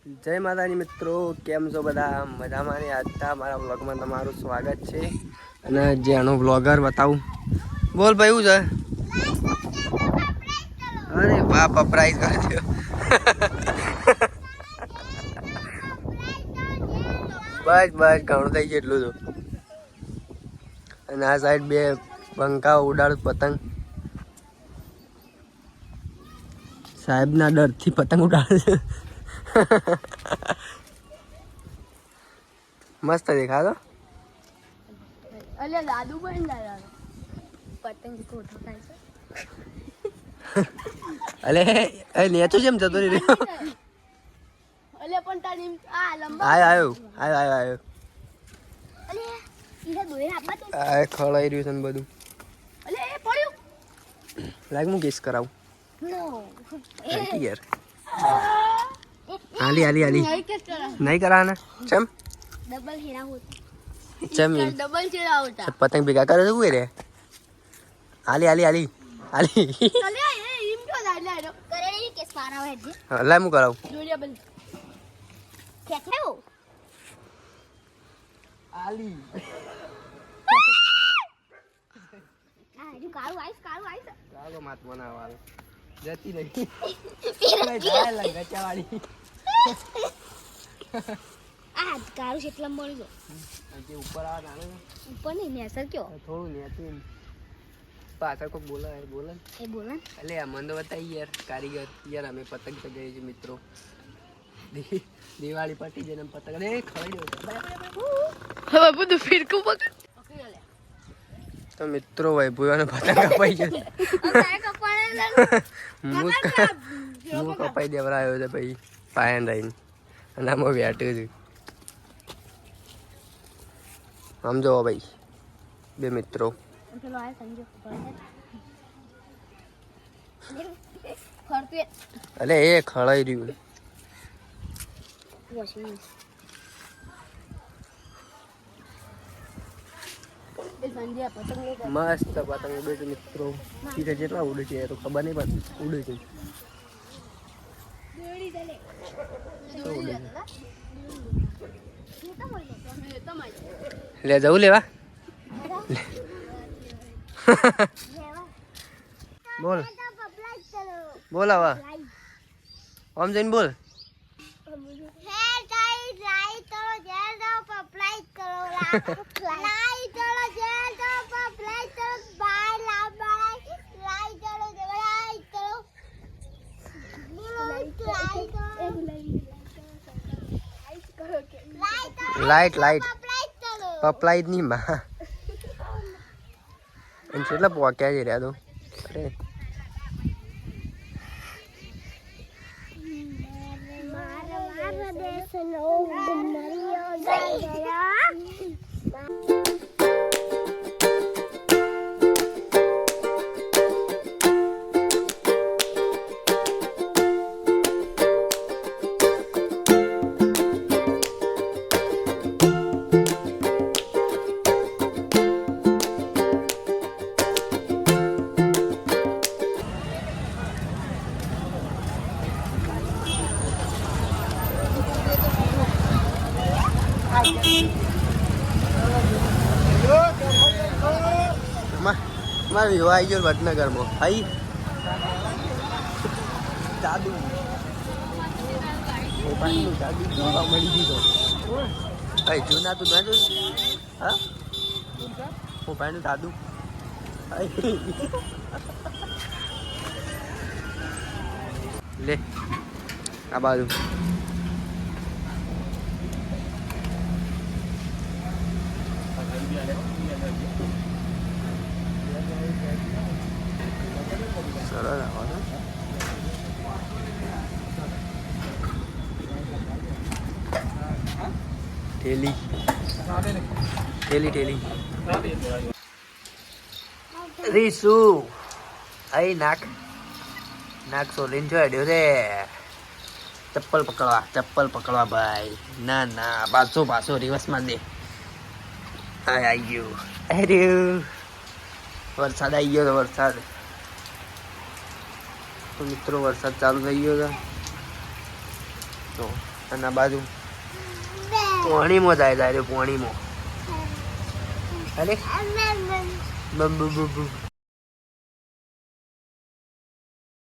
જય માતાજી મિત્રો, કેમ છો બધા? મજામાં ને? આજના મારા બ્લોગમાં તમારું સ્વાગત છે. અને જેનો બ્લોગર બતાવું, બોલ ભાઈ શું છે? અરે વાહ, સરપ્રાઈઝ કરજો. બસ બસ ઘણું થઈ ગયું એટલું તો. અને આ સાઈડ બે પંખા ઉડાડું પતંગ. સાહેબના ડરથી પતંગ ઉડાડે. મસ્ત દેખાતો. અલે દાદુ પણ દાદા પતંગ કોઠો થાય છે. અલે એ નેચો જેમ જતો રહ્યો. અલે પણ તારી આ લંબા આયો અલે ઈરા દોરે આપા તો આ ખળાઈ રહ્યું છે ને બધું. અલે એ પડ્યું લાગ હું કેસ કરાવું. નો યાર આલી નહીં કે કરા નહીં કરાના ચમ ડબલ હેરા હોતા ચમ ડબલ ચેડા હોતા પતંગ ભેગા કરે છે ને આલી અલે એ ઈમ તો લાડો કરે એ કેસ પારા હે જી લાય હું કરાવું. જોડિયા બલ ખેખેઓ આલી આ જો કાળું આઈસ ચાલો માત બનાવવા જતી નહીં જાય લંગચાવાળી આ કાળું કેટલા મળી ગયો જે ઉપર આ નાનો ઉપર નહીં નેસર કયો થોડું નેતું પાછળ કોઈ બોલે એ બોલા અલે આ મને તો બતાવી યાર કારીગર યાર અમે પતંગ ચગાવીએ છીએ મિત્રો. દિવાળી પટી જઈને પતંગ અરે ખવાઈ ગયો હવે બધું ફિરકું પકડ તો મિત્રો વૈભવનો પતંગ કપાઈ ગયો. હું કપાઈ દેવરાયો છે ભાઈ પાયન રહીને અને આમાં બેઠું છું. સમજો ભાઈ બે મિત્રો પેલો આ સંજો ફરતે અલે એ ખળાઈ રહ્યું વોશિંગ એ સંજય પતંગ લે મસ્ત પતંગ ઉડે છે મિત્રો. સીધા જેટલા ઉડે છે એ તો ખબર નહીં પણ ઉડે છે. દોડી દલે શું ઉડે છે? એ તો મળી ગયો તમારે લે જવું લેવા બોલ બોલ આવા આમ જઈને બોલ. લાઈટ પપલાઈ જ નહીં માં એમ કેટલા પોક્યા છે રહ્યા તો. અરે મારે વિવાહ આવી ગયો વડનગરમાં. હાઈ દાદુ દાદુ જોવા મળી દીધો. ભાઈ જૂના તું ના જોયું? હા હું ભાઈનું દાદુ લે આ બાજુ સરસ આવવાનું ઠેલી રીસુ આઈ નાક સોલીને જોડ્યો રે. ચપ્પલ પકડવા ભાઈ. ના પાછો રિવર્સમાં દે. આવી ગયું વરસાદ આવી ગયો. વરસાદ તો મિત્રો વરસાદ ચાલુ થઈ ગયો છે તો અને આ બાજુ પાણીમાં જાય જાય પાણીમાં અરે બબ